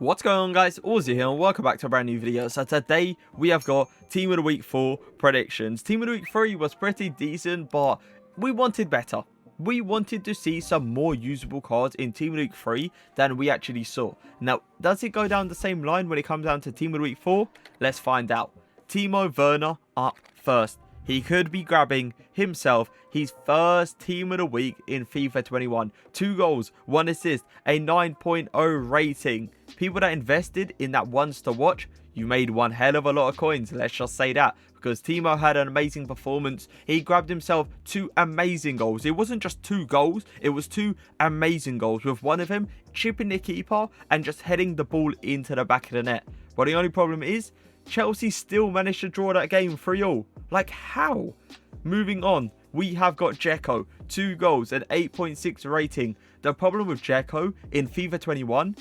What's going on, guys? Auzio here and welcome back to a brand new video. So today we have got Team of the Week 4 predictions. Team of the Week 3 was pretty decent, but we wanted better. We wanted to see some more usable cards in Team of the Week 3 than we actually saw. Now, does it go down the same line when it comes down to Team of the Week 4? Let's find out. Timo Werner up first. He could be grabbing himself his first Team of the Week in FIFA 21. 2 goals, 1 assist, a 9.0 rating. People that invested in that once to watch, you made one hell of a lot of coins, let's just say that. Because Timo had an amazing performance. He grabbed himself 2 amazing goals. It wasn't just 2 goals, it was 2 amazing goals. With one of them chipping the keeper and just heading the ball into the back of the net. But the only problem is, Chelsea still managed to draw that game 3-3. Like, how? Moving on, we have got Dzeko. 2 goals, an 8.6 rating. The problem with Dzeko in FIFA 21,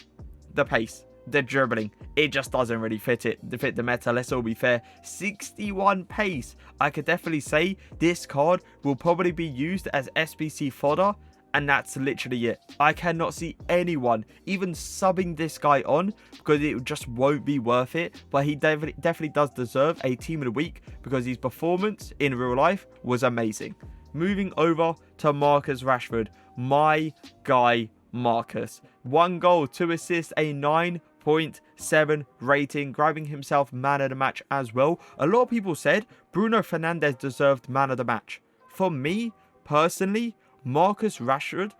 the pace, the dribbling, it just doesn't really fit the meta. Let's all be fair. 61 pace. I could definitely say this card will probably be used as SBC fodder, and that's literally it. I cannot see anyone even subbing this guy on because it just won't be worth it. But he definitely does deserve a Team of the Week because his performance in real life was amazing. Moving over to Marcus Rashford, my guy Marcus. 1 goal, 2 assists, a 9.7 rating, grabbing himself man of the match as well. A lot of people said Bruno Fernandes deserved man of the match. For me, personally, Marcus Rashford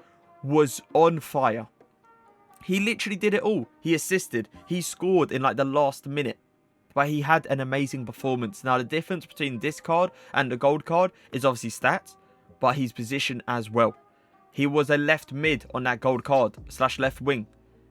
was on fire. He literally did it all. He assisted. He scored in like the last minute. But he had an amazing performance. Now, the difference between this card and the gold card is obviously stats, but his position as well. He was a left mid on that gold card / left wing.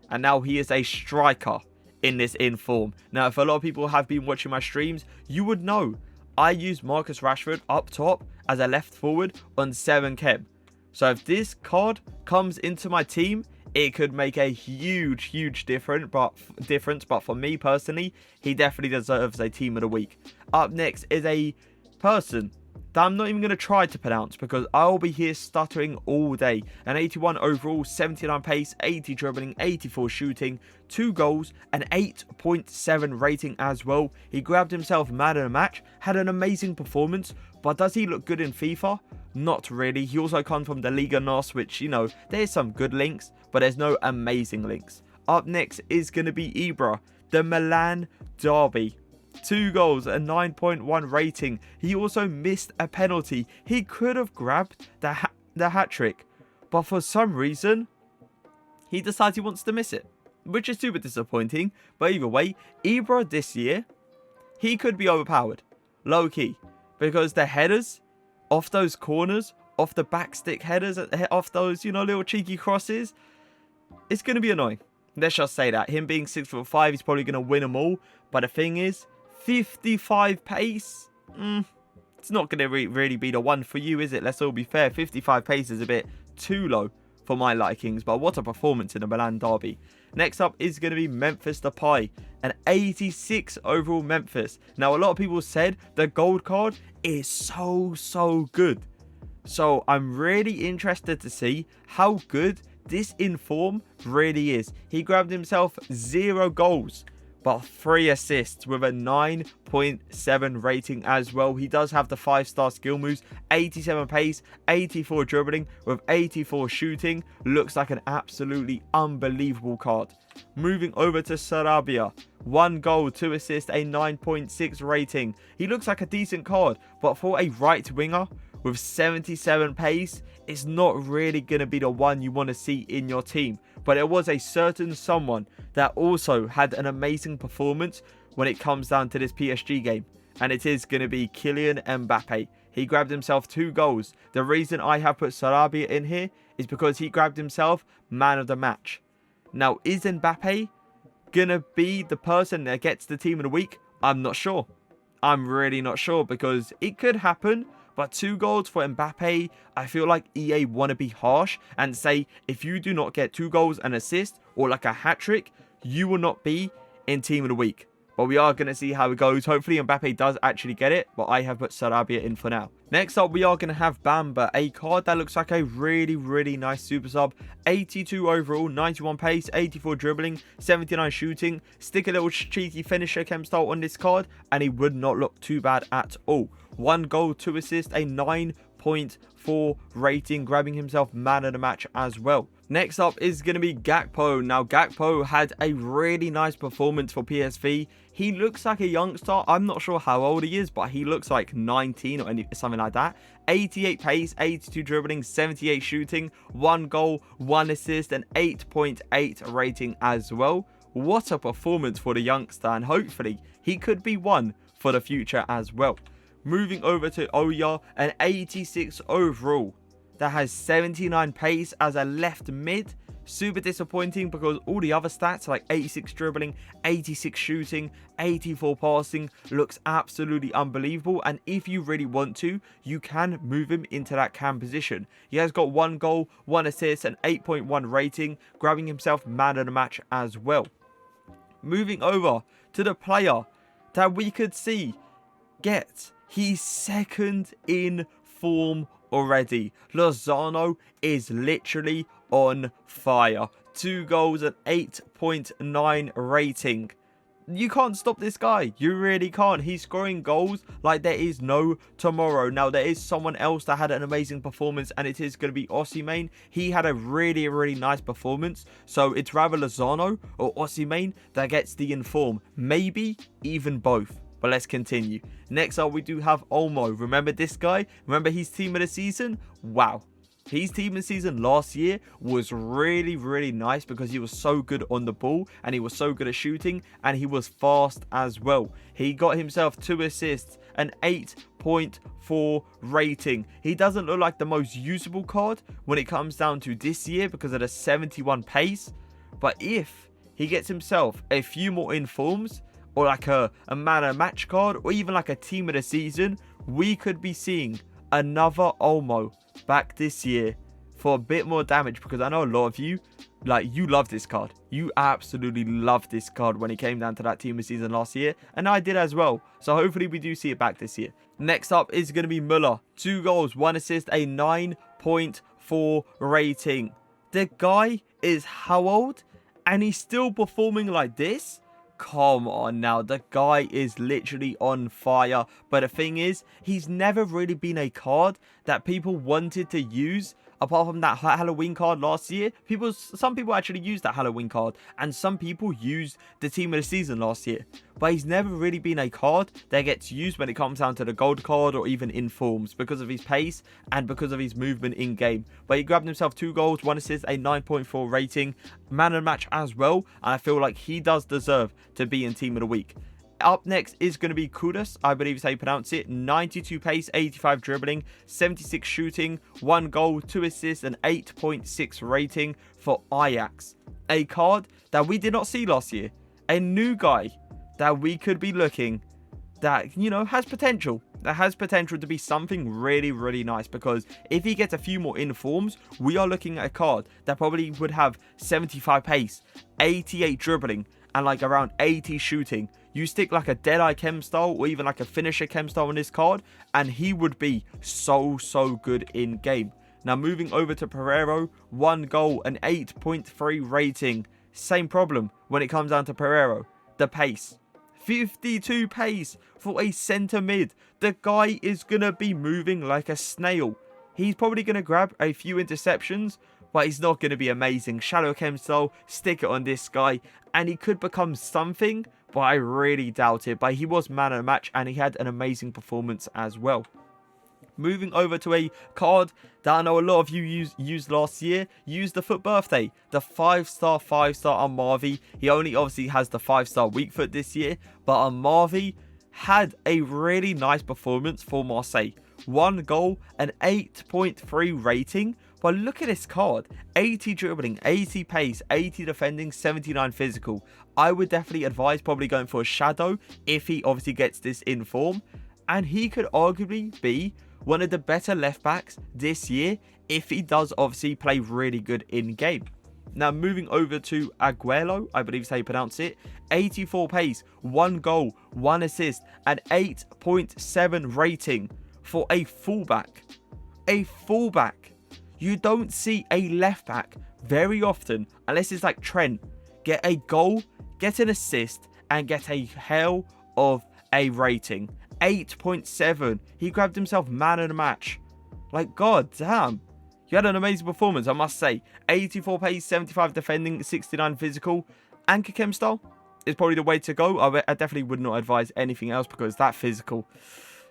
And now he is a striker in this inform. Now, if a lot of people have been watching my streams, you would know I use Marcus Rashford up top as a left forward on 7 chem. So if this card comes into my team, it could make a huge difference. But for me personally, he definitely deserves a Team of the Week. Up next is a person that I'm not even going to try to pronounce because I'll be here stuttering all day. An 81 overall, 79 pace, 80 dribbling, 84 shooting, 2 goals, an 8.7 rating as well. He grabbed himself man of the match, had an amazing performance, but does he look good in FIFA? Not really. He also comes from the Liga NOS, which, you know, there's some good links, but there's no amazing links. Up next is going to be Ibra, the Milan derby. 2 goals, a 9.1 rating. He also missed a penalty. He could have grabbed the hat-trick, but for some reason, he decides he wants to miss it, which is super disappointing. But either way, Ibra this year, he could be overpowered, low-key, because the headers off those corners, off the backstick headers, off those, you know, little cheeky crosses, it's going to be annoying. Let's just say that. Him being 6'5", he's probably going to win them all. But the thing is, 55 pace, it's not going to really be the one for you, is it? Let's all be fair. 55 pace is a bit too low for my likings, but what a performance in the Milan derby. Next up is going to be Memphis Depay, an 86 overall Memphis. Now, a lot of people said the gold card is so good. So I'm really interested to see how good this inform really is. He grabbed himself 0 goals, but 3 assists with a 9.7 rating as well. He does have the 5-star skill moves, 87 pace, 84 dribbling with 84 shooting. Looks like an absolutely unbelievable card. Moving over to Sarabia. 1 goal, 2 assists, a 9.6 rating. He looks like a decent card, but for a right winger with 77 pace, it's not really going to be the one you want to see in your team. But it was a certain someone that also had an amazing performance when it comes down to this PSG game. And it is going to be Kylian Mbappe. He grabbed himself 2 goals. The reason I have put Sarabia in here is because he grabbed himself man of the match. Now, is Mbappe going to be the person that gets the Team of the Week? I'm not sure. I'm really not sure because it could happen. But 2 goals for Mbappe, I feel like EA want to be harsh and say, if you do not get 2 goals and assist or like a hat-trick, you will not be in Team of the Week. But we are going to see how it goes. Hopefully Mbappe does actually get it, but I have put Sarabia in for now. Next up, we are going to have Bamba, a card that looks like a really nice super sub. 82 overall, 91 pace, 84 dribbling, 79 shooting. Stick a little cheeky finisher chem style on this card, and he would not look too bad at all. 1 goal, 2 assists, a 9.4 rating, grabbing himself man of the match as well. Next up is going to be Gakpo. Now, Gakpo had a really nice performance for PSV. He looks like a youngster. I'm not sure how old he is, but he looks like 19 or something like that. 88 pace, 82 dribbling, 78 shooting, 1 goal, 1 assist, and 8.8 rating as well. What a performance for the youngster, and hopefully he could be one for the future as well. Moving over to Oya, an 86 overall that has 79 pace as a left mid. Super disappointing because all the other stats like 86 dribbling, 86 shooting, 84 passing looks absolutely unbelievable, and if you really want to, you can move him into that cam position. He has got 1 goal, 1 assist, and 8.1 rating, grabbing himself man of the match as well. Moving over to the player that we could see get his second in form already. Lozano is literally on fire. 2 goals and 8.9 rating. You can't stop this guy. You really can't. He's scoring goals like there is no tomorrow. Now, there is someone else that had an amazing performance, and it is going to be Osimhen. He had a really nice performance. So it's rather Lozano or Osimhen that gets the inform. Maybe even both. But let's continue. Next up, we do have Olmo. Remember this guy? Remember his team of the season? Wow. His team of the season last year was really nice because he was so good on the ball and he was so good at shooting and he was fast as well. He got himself 2 assists, an 8.4 rating. He doesn't look like the most usable card when it comes down to this year because of the 71 pace. But if he gets himself a few more informs, or like a man of the match card, or even like a team of the season, we could be seeing another Olmo back this year for a bit more damage, because I know a lot of you, like, you love this card. You absolutely love this card when it came down to that team of the season last year, and I did as well. So hopefully we do see it back this year. Next up is going to be Muller. 2 goals, 1 assist, a 9.4 rating. The guy is how old? And he's still performing like this? Come on now, the guy is literally on fire. But the thing is, he's never really been a card that people wanted to use. Apart from that Halloween card last year, some people actually used that Halloween card, and some people used the team of the season last year. But he's never really been a card that gets used when it comes down to the gold card or even in forms, because of his pace and because of his movement in game. But he grabbed himself 2 goals, 1 assist, a 9.4 rating, man of the match as well, and I feel like he does deserve to be in team of the week. Up next is going to be Cudas, I believe is how you pronounce it. 92 pace, 85 dribbling, 76 shooting, 1 goal, 2 assists, and 8.6 rating for Ajax. A card that we did not see last year. A new guy that we could be looking that, you know, has potential. That has potential to be something really nice, because if he gets a few more informs, we are looking at a card that probably would have 75 pace, 88 dribbling, and like around 80 shooting. You stick like a Deadeye chem style or even like a finisher chem style on this card, and he would be so good in game. Now moving over to Pereiro, 1 goal, an 8.3 rating. Same problem when it comes down to Pereiro. The pace. 52 pace for a centre mid. The guy is going to be moving like a snail. He's probably going to grab a few interceptions, but he's not going to be amazing. Shallow chem style, stick it on this guy, and he could become something, but I really doubt it. But he was man of the match, and he had an amazing performance as well. Moving over to a card that I know a lot of you used last year. Used the FUT birthday. The 5-star on Marveaux. He only obviously has the 5-star weak foot this year, but on Marveaux had a really nice performance for Marseille. 1 goal, an 8.3 rating. But look at this card. 80 dribbling, 80 pace, 80 defending, 79 physical. I would definitely advise probably going for a shadow if he obviously gets this in form. And he could arguably be one of the better left backs this year if he does obviously play really good in game. Now, moving over to Aguero, I believe is how you pronounce it. 84 pace, 1 goal, 1 assist, and 8.7 rating for a fullback. A fullback. You don't see a left back very often, unless it's like Trent, get a goal, get an assist, and get a hell of a rating. 8.7. He grabbed himself man of the match. Like, god damn. You had an amazing performance, I must say. 84 pace, 75 defending, 69 physical. Anchor chem style is probably the way to go. I definitely would not advise anything else because that physical,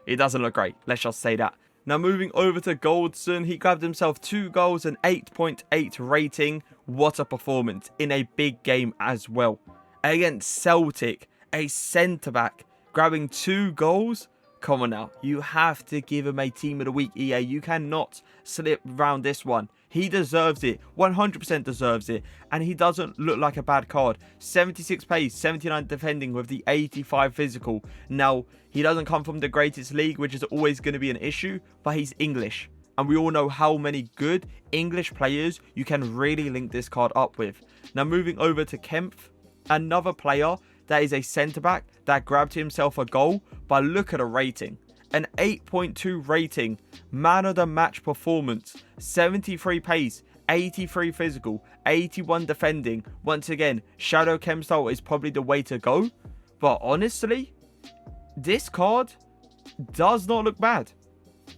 it doesn't look great. Let's just say that. Now, moving over to Goldson, he grabbed himself 2 goals and 8.8 rating. What a performance in a big game as well. Against Celtic, a centre-back grabbing 2 goals. Come on now, you have to give him a team of the week, EA. You cannot slip around this one. He deserves it, 100% deserves it, and he doesn't look like a bad card. 76 pace, 79 defending with the 85 physical. Now, he doesn't come from the greatest league, which is always going to be an issue, but he's English. And we all know how many good English players you can really link this card up with. Now, moving over to Kempf, another player that is a centre-back that grabbed himself a goal, but look at a rating. An 8.2 rating, man of the match performance, 73 pace, 83 physical, 81 defending. Once again, Shadow Chem style is probably the way to go. But honestly, this card does not look bad.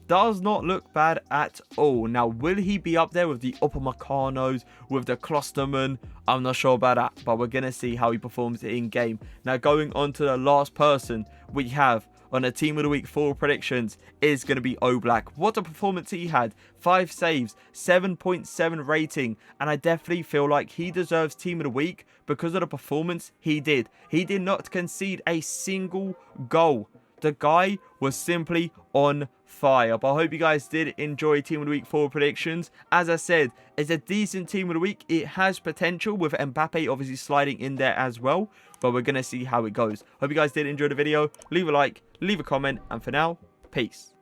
Does not look bad at all. Now, will he be up there with the Upamecano's, with the Klosterman? I'm not sure about that, but we're going to see how he performs in game. Now, going on to the last person we have on a Team of the Week 4 predictions is going to be Oblak. What a performance he had. 5 saves, 7.7 rating, and I definitely feel like he deserves Team of the Week because of the performance he did. He did not concede a single goal. The guy was simply on fire. But I hope you guys did enjoy Team of the Week 4 predictions. As I said, it's a decent Team of the Week. It has potential with Mbappe obviously sliding in there as well. But we're going to see how it goes. Hope you guys did enjoy the video. Leave a like, leave a comment, and for now, peace.